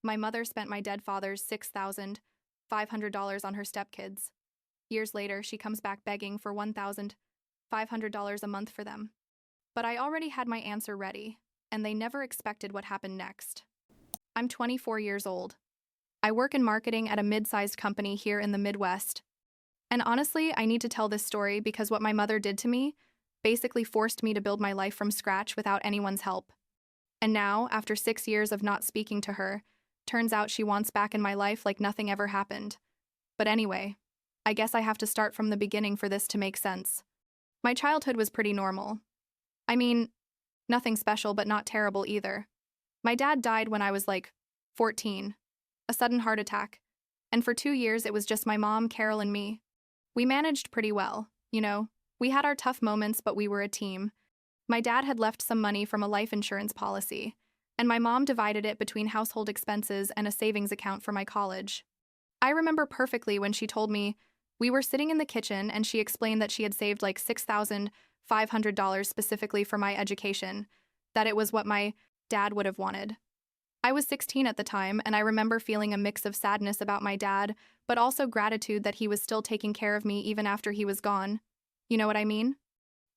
My mother spent my dead father's $6,500 on her stepkids. Years later, she comes back begging for $1,500 a month for them. But I already had my answer ready, and they never expected what happened next. I'm 24 years old. I work in marketing at a mid-sized company here in the Midwest. And honestly, I need to tell this story because what my mother did to me basically forced me to build my life from scratch without anyone's help. And now, after 6 years of not speaking to her, turns out she wants back in my life like nothing ever happened. But anyway, I guess I have to start from the beginning for this to make sense. My childhood was pretty normal. I mean, nothing special but not terrible either. My dad died when I was like 14, a sudden heart attack, and for 2 years it was just my mom, Carol, and me. We managed pretty well, you know. We had our tough moments, but we were a team. My dad had left some money from a life insurance policy, and my mom divided it between household expenses and a savings account for my college. I remember perfectly when she told me we were sitting in the kitchen and she explained that she had saved like $6,500 specifically for my education, that it was what my dad would have wanted. I was 16 at the time, and I remember feeling a mix of sadness about my dad, but also gratitude that he was still taking care of me even after he was gone. You know what I mean?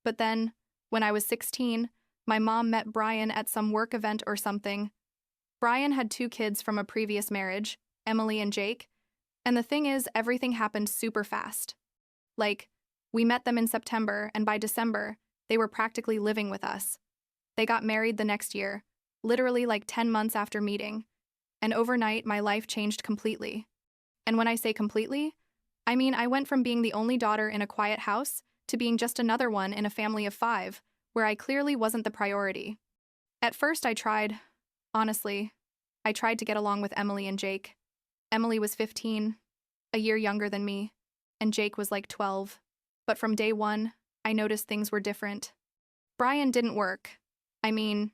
But then, when I was 16, my mom met Brian at some work event or something. Brian had 2 kids from a previous marriage, Emily and Jake, and the thing is, everything happened super fast. Like, we met them in September, and by December, they were practically living with us. They got married the next year, literally like 10 months after meeting, and overnight my life changed completely. And when I say completely, I mean I went from being the only daughter in a quiet house to being just another one in a family of 5, where I clearly wasn't the priority. At first honestly, I tried to get along with Emily and Jake. Emily was 15, a year younger than me, and Jake was like 12. But from day one, I noticed things were different. Brian didn't work. I mean,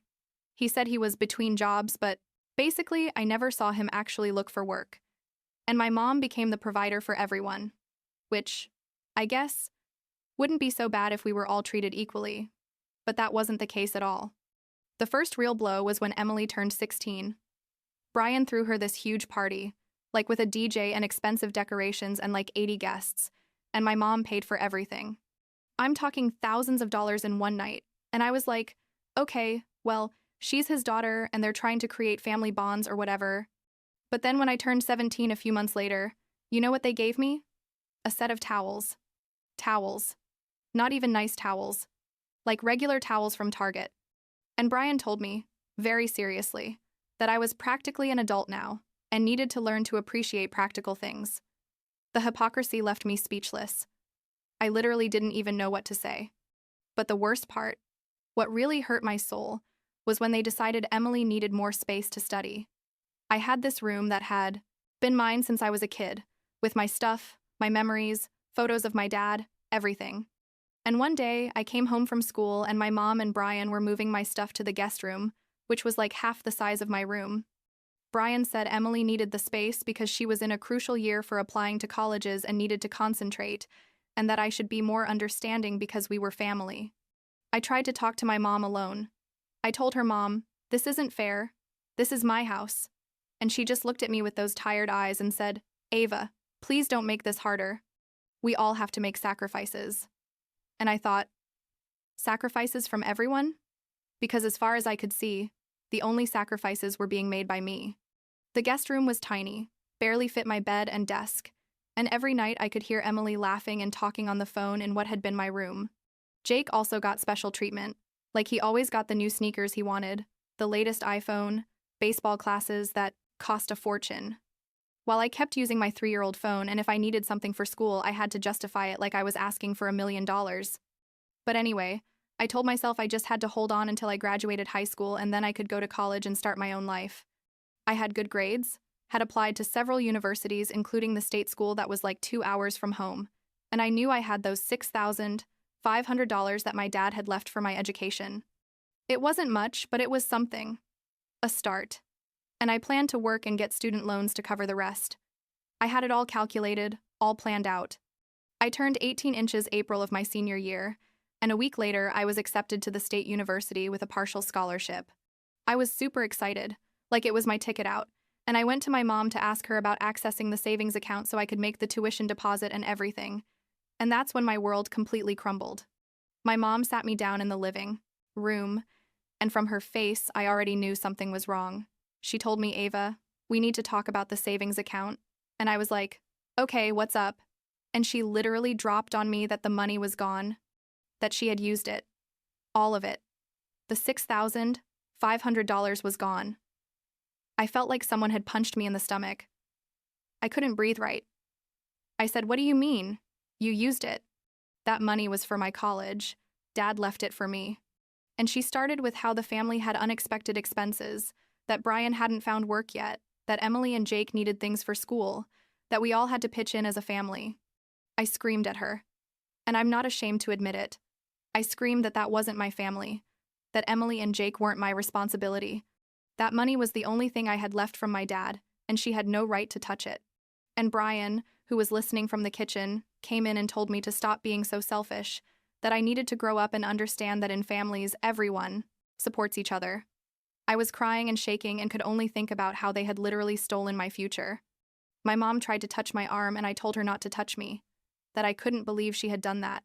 he said he was between jobs, but basically I never saw him actually look for work. And my mom became the provider for everyone, which, I guess, wouldn't be so bad if we were all treated equally. But that wasn't the case at all. The first real blow was when Emily turned 16. Brian threw her this huge party, like with a DJ and expensive decorations and like 80 guests, and my mom paid for everything. I'm talking thousands of dollars in one night, and I was like, okay, well, she's his daughter and they're trying to create family bonds or whatever. But then when I turned 17 a few months later, you know what they gave me? A set of towels. Towels. Not even nice towels. Like regular towels from Target. And Brian told me, very seriously, that I was practically an adult now and needed to learn to appreciate practical things. The hypocrisy left me speechless. I literally didn't even know what to say. But the worst part, what really hurt my soul, was when they decided Emily needed more space to study. I had this room that had been mine since I was a kid, with my stuff, my memories, photos of my dad, everything. And one day, I came home from school and my mom and Brian were moving my stuff to the guest room, which was like half the size of my room. Brian said Emily needed the space because she was in a crucial year for applying to colleges and needed to concentrate, and that I should be more understanding because we were family. I tried to talk to my mom alone. I told her, "Mom, this isn't fair. This is my house." And she just looked at me with those tired eyes and said, "Ava, please don't make this harder. We all have to make sacrifices." And I thought, sacrifices from everyone? Because as far as I could see, the only sacrifices were being made by me. The guest room was tiny, barely fit my bed and desk, and every night I could hear Emily laughing and talking on the phone in what had been my room. Jake also got special treatment, like he always got the new sneakers he wanted, the latest iPhone, baseball classes that cost a fortune. While I kept using my 3-year-old phone, and if I needed something for school, I had to justify it like I was asking for $1 million. But anyway, I told myself I just had to hold on until I graduated high school and then I could go to college and start my own life. I had good grades, had applied to several universities, including the state school that was like 2 hours from home, and I knew I had those $6,500 that my dad had left for my education. It wasn't much, but it was something. A start. And I planned to work and get student loans to cover the rest. I had it all calculated, all planned out. I turned 18 inches April of my senior year, and a week later I was accepted to the state university with a partial scholarship. I was super excited, like it was my ticket out, And I went to my mom to ask her about accessing the savings account so I could make the tuition deposit and everything. And that's when my world completely crumbled. My mom sat me down in the living room, and from her face, I already knew something was wrong. She told me, Ava, we need to talk about the savings account. And I was like, okay, what's up? And she literally dropped on me that the money was gone, that she had used it. All of it. The $6,500 was gone. I felt like someone had punched me in the stomach. I couldn't breathe right. I said, what do you mean? You used it. That money was for my college. Dad left it for me. And she started with how the family had unexpected expenses, that Brian hadn't found work yet, that Emily and Jake needed things for school, that we all had to pitch in as a family. I screamed at her. And I'm not ashamed to admit it. I screamed that that wasn't my family, that Emily and Jake weren't my responsibility. That money was the only thing I had left from my dad, and she had no right to touch it. And Brian, who was listening from the kitchen, came in and told me to stop being so selfish, that I needed to grow up and understand that in families, everyone supports each other. I was crying and shaking and could only think about how they had literally stolen my future. My mom tried to touch my arm and I told her not to touch me, that I couldn't believe she had done that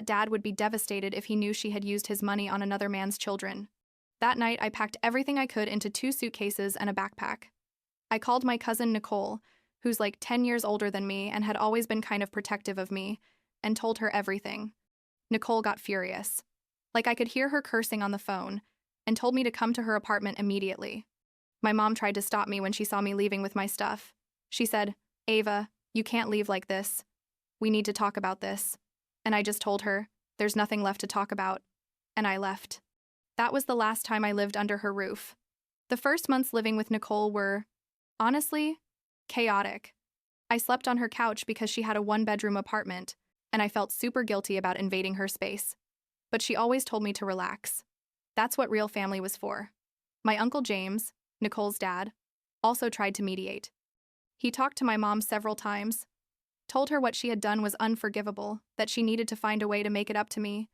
Dad would be devastated if he knew she had used his money on another man's children. That night, I packed everything I could into 2 suitcases and a backpack. I called my cousin Nicole, who's like 10 years older than me and had always been kind of protective of me, and told her everything. Nicole got furious. Like I could hear her cursing on the phone, and told me to come to her apartment immediately. My mom tried to stop me when she saw me leaving with my stuff. She said, Ava, you can't leave like this. We need to talk about this. And I just told her, there's nothing left to talk about. And I left. That was the last time I lived under her roof. The first months living with Nicole were, honestly, chaotic. I slept on her couch because she had a 1-bedroom apartment, and I felt super guilty about invading her space. But she always told me to relax. That's what real family was for. My Uncle James, Nicole's dad, also tried to mediate. He talked to my mom several times, told her what she had done was unforgivable, that she needed to find a way to make it up to me.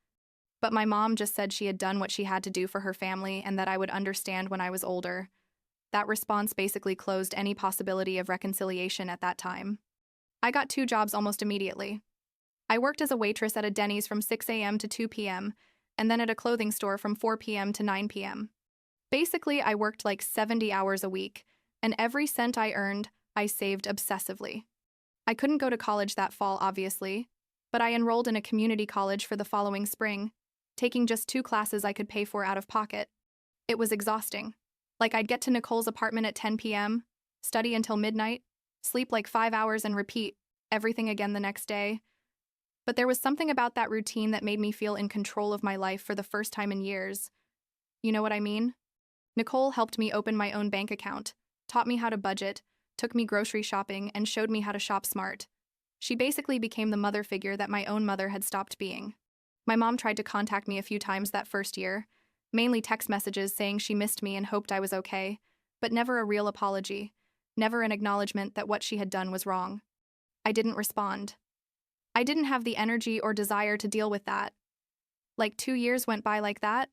But my mom just said she had done what she had to do for her family and that I would understand when I was older. That response basically closed any possibility of reconciliation at that time. I got 2 jobs almost immediately. I worked as a waitress at a Denny's from 6 a.m. to 2 p.m., and then at a clothing store from 4 p.m. to 9 p.m. Basically, I worked like 70 hours a week, and every cent I earned, I saved obsessively. I couldn't go to college that fall, obviously, but I enrolled in a community college for the following spring, taking just 2 classes I could pay for out of pocket. It was exhausting. Like I'd get to Nicole's apartment at 10 p.m., study until midnight, sleep like 5 hours and repeat everything again the next day. But there was something about that routine that made me feel in control of my life for the first time in years. You know what I mean? Nicole helped me open my own bank account, taught me how to budget, took me grocery shopping, and showed me how to shop smart. She basically became the mother figure that my own mother had stopped being. My mom tried to contact me a few times that first year, mainly text messages saying she missed me and hoped I was okay, but never a real apology, never an acknowledgement that what she had done was wrong. I didn't respond. I didn't have the energy or desire to deal with that. Like 2 years went by like that.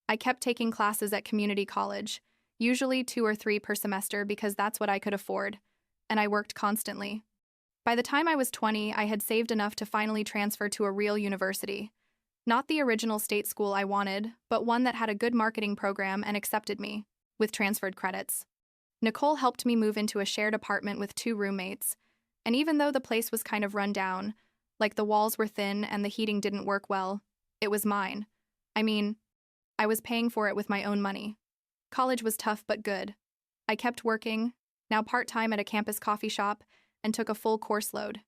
I kept taking classes at community college, usually 2 or 3 per semester because that's what I could afford, and I worked constantly. By the time I was 20, I had saved enough to finally transfer to a real university. Not the original state school I wanted, but one that had a good marketing program and accepted me, with transferred credits. Nicole helped me move into a shared apartment with 2 roommates, and even though the place was kind of run down, like the walls were thin and the heating didn't work well, it was mine. I mean, I was paying for it with my own money. College was tough but good. I kept working, now part-time at a campus coffee shop, and took a full course load.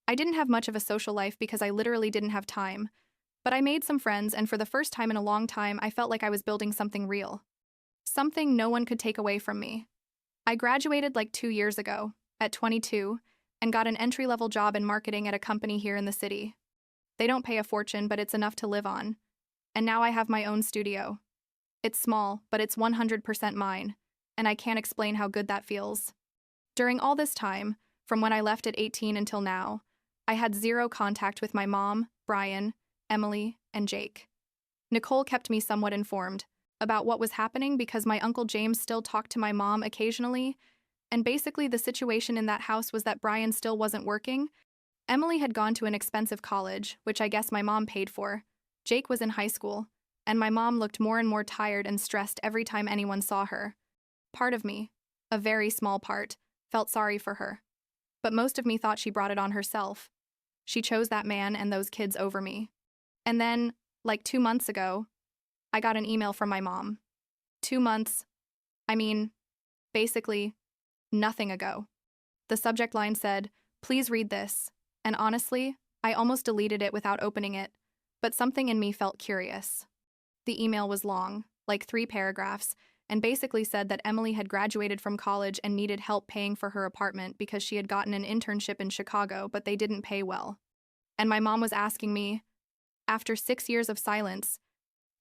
I didn't have much of a social life because I literally didn't have time, but I made some friends, and for the first time in a long time, I felt like I was building something real. Something no one could take away from me. I graduated like 2 years ago, at 22, and got an entry-level job in marketing at a company here in the city. They don't pay a fortune, but it's enough to live on. And now I have my own studio. It's small, but it's 100% mine, and I can't explain how good that feels. During all this time, from when I left at 18 until now, I had 0 contact with my mom, Brian, Emily, and Jake. Nicole kept me somewhat informed about what was happening because my Uncle James still talked to my mom occasionally, And basically, the situation in that house was that Brian still wasn't working. Emily had gone to an expensive college, which I guess my mom paid for. Jake was in high school, and my mom looked more and more tired and stressed every time anyone saw her. Part of me, a very small part, felt sorry for her. But most of me thought she brought it on herself. She chose that man and those kids over me. And then, like 2 months ago, I got an email from my mom. 2 months, I mean, basically, nothing ago. The subject line said, "Please read this," and honestly, I almost deleted it without opening it, but something in me felt curious. The email was long, like 3 paragraphs, and basically said that Emily had graduated from college and needed help paying for her apartment because she had gotten an internship in Chicago, but they didn't pay well. And my mom was asking me, after 6 years of silence,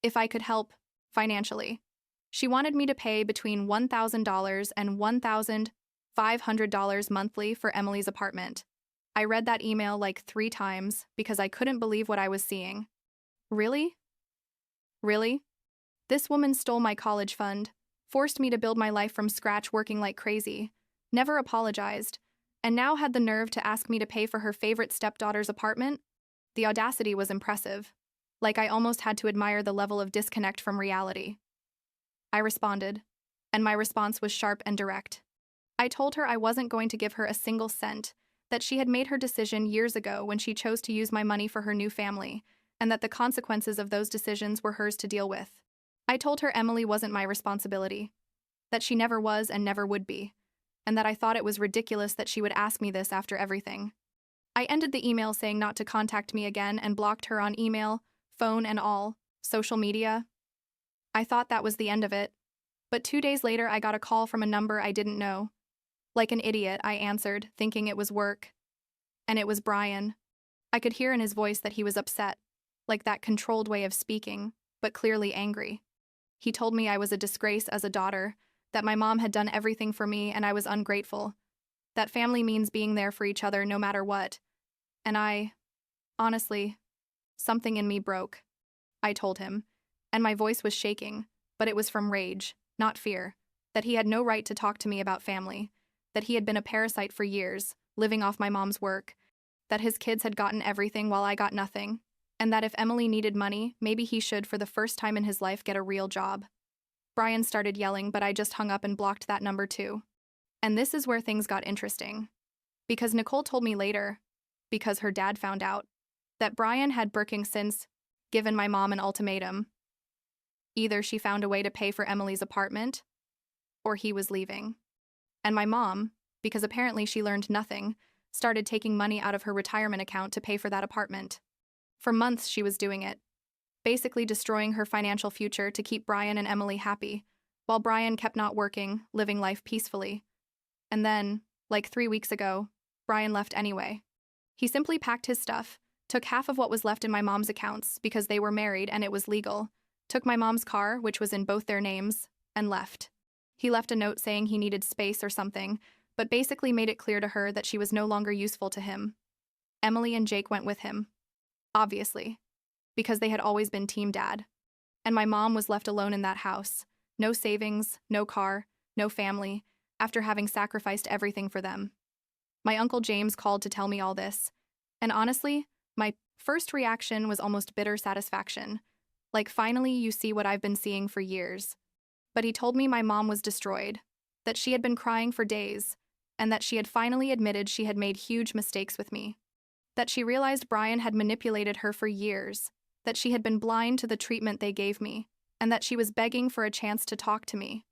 if I could help financially. She wanted me to pay between $1,000 and $1,500 monthly for Emily's apartment. I read that email like 3 times because I couldn't believe what I was seeing. Really? Really? This woman stole my college fund, forced me to build my life from scratch working like crazy, never apologized, and now had the nerve to ask me to pay for her favorite stepdaughter's apartment? The audacity was impressive. Like I almost had to admire the level of disconnect from reality. I responded, and my response was sharp and direct. I told her I wasn't going to give her a single cent, that she had made her decision years ago when she chose to use my money for her new family, and that the consequences of those decisions were hers to deal with. I told her Emily wasn't my responsibility, that she never was and never would be, and that I thought it was ridiculous that she would ask me this after everything. I ended the email saying not to contact me again and blocked her on email, phone and all, social media. I thought that was the end of it, but 2 days later I got a call from a number I didn't know. Like an idiot, I answered, thinking it was work. And it was Brian. I could hear in his voice that he was upset, like that controlled way of speaking, but clearly angry. He told me I was a disgrace as a daughter, that my mom had done everything for me and I was ungrateful, that family means being there for each other no matter what. And honestly, something in me broke. I told him, and my voice was shaking, but it was from rage, not fear, that he had no right to talk to me about family, that he had been a parasite for years, living off my mom's work, that his kids had gotten everything while I got nothing, and that if Emily needed money, maybe he should, for the first time in his life, get a real job. Brian started yelling, but I just hung up and blocked that number too. And this is where things got interesting. Because Nicole told me later, because her dad found out, that Brian had since given my mom an ultimatum. Either she found a way to pay for Emily's apartment, or he was leaving. And my mom, because apparently she learned nothing, started taking money out of her retirement account to pay for that apartment. For months she was doing it, basically destroying her financial future to keep Brian and Emily happy, while Brian kept not working, living life peacefully. And then, like 3 weeks ago, Brian left anyway. He simply packed his stuff, took half of what was left in my mom's accounts because they were married and it was legal, took my mom's car, which was in both their names, and left. He left a note saying he needed space or something, but basically made it clear to her that she was no longer useful to him. Emily and Jake went with him. Obviously, because they had always been team dad. And my mom was left alone in that house. No savings, no car, no family, after having sacrificed everything for them. My Uncle James called to tell me all this. And honestly, my first reaction was almost bitter satisfaction. Like, finally you see what I've been seeing for years. But he told me my mom was destroyed, that she had been crying for days, and that she had finally admitted she had made huge mistakes with me. That she realized Brian had manipulated her for years, that she had been blind to the treatment they gave me, and that she was begging for a chance to talk to me.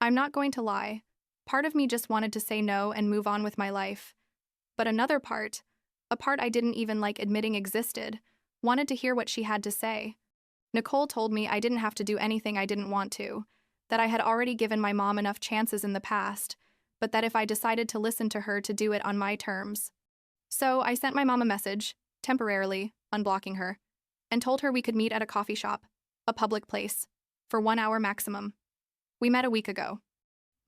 I'm not going to lie. Part of me just wanted to say no and move on with my life. But another part, a part I didn't even like admitting existed, wanted to hear what she had to say. Nicole told me I didn't have to do anything I didn't want to, that I had already given my mom enough chances in the past, but that if I decided to listen to her, to do it on my terms. So I sent my mom a message, temporarily, unblocking her, and told her we could meet at a coffee shop, a public place, for 1 hour maximum. We met a week ago.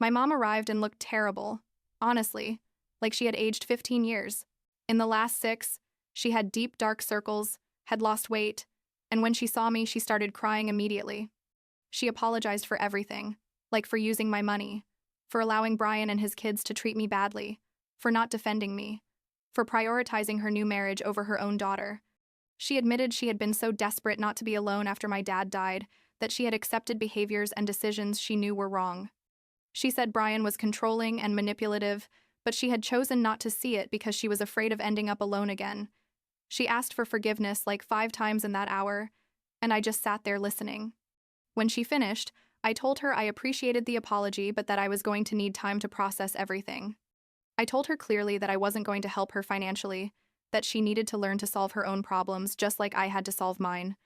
My mom arrived and looked terrible, honestly, like she had aged 15 years. In the last 6, she had deep dark circles, had lost weight, and when she saw me, she started crying immediately. She apologized for everything, like for using my money, for allowing Brian and his kids to treat me badly, for not defending me, for prioritizing her new marriage over her own daughter. She admitted she had been so desperate not to be alone after my dad died that she had accepted behaviors and decisions she knew were wrong. She said Brian was controlling and manipulative, but she had chosen not to see it because she was afraid of ending up alone again. She asked for forgiveness like 5 times in that hour, and I just sat there listening. When she finished, I told her I appreciated the apology but that I was going to need time to process everything. I told her clearly that I wasn't going to help her financially, that she needed to learn to solve her own problems just like I had to solve mine,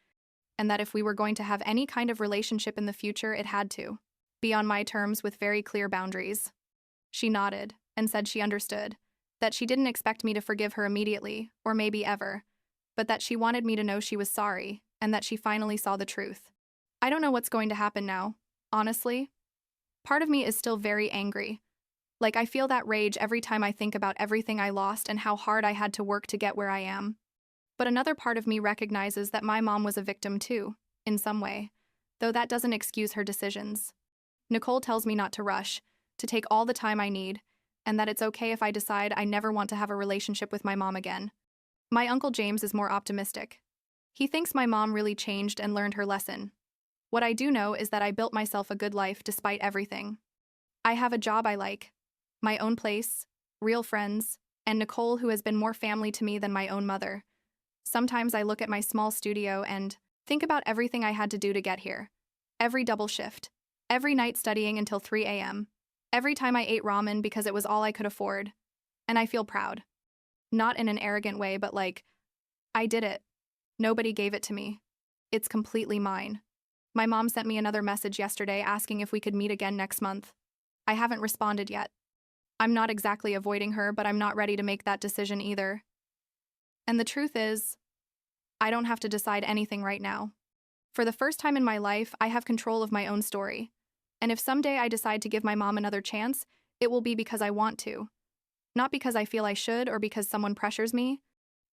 and that if we were going to have any kind of relationship in the future, it had to be on my terms with very clear boundaries. She nodded and said she understood, that she didn't expect me to forgive her immediately, or maybe ever, but that she wanted me to know she was sorry and that she finally saw the truth. I don't know what's going to happen now, honestly. Part of me is still very angry. Like I feel that rage every time I think about everything I lost and how hard I had to work to get where I am. But another part of me recognizes that my mom was a victim too, in some way, though that doesn't excuse her decisions. Nicole tells me not to rush, to take all the time I need, and that it's okay if I decide I never want to have a relationship with my mom again. My Uncle James is more optimistic. He thinks my mom really changed and learned her lesson. What I do know is that I built myself a good life despite everything. I have a job I like, my own place, real friends, and Nicole, who has been more family to me than my own mother. Sometimes I look at my small studio and think about everything I had to do to get here. Every double shift. Every night studying until 3 a.m. Every time I ate ramen because it was all I could afford. And I feel proud. Not in an arrogant way, but like, I did it. Nobody gave it to me. It's completely mine. My mom sent me another message yesterday asking if we could meet again next month. I haven't responded yet. I'm not exactly avoiding her, but I'm not ready to make that decision either. And the truth is, I don't have to decide anything right now. For the first time in my life, I have control of my own story. And if someday I decide to give my mom another chance, it will be because I want to. Not because I feel I should or because someone pressures me.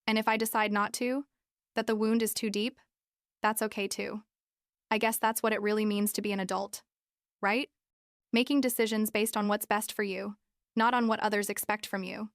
And if I decide not to, that the wound is too deep, that's okay too. I guess that's what it really means to be an adult. Right? Making decisions based on what's best for you, not on what others expect from you.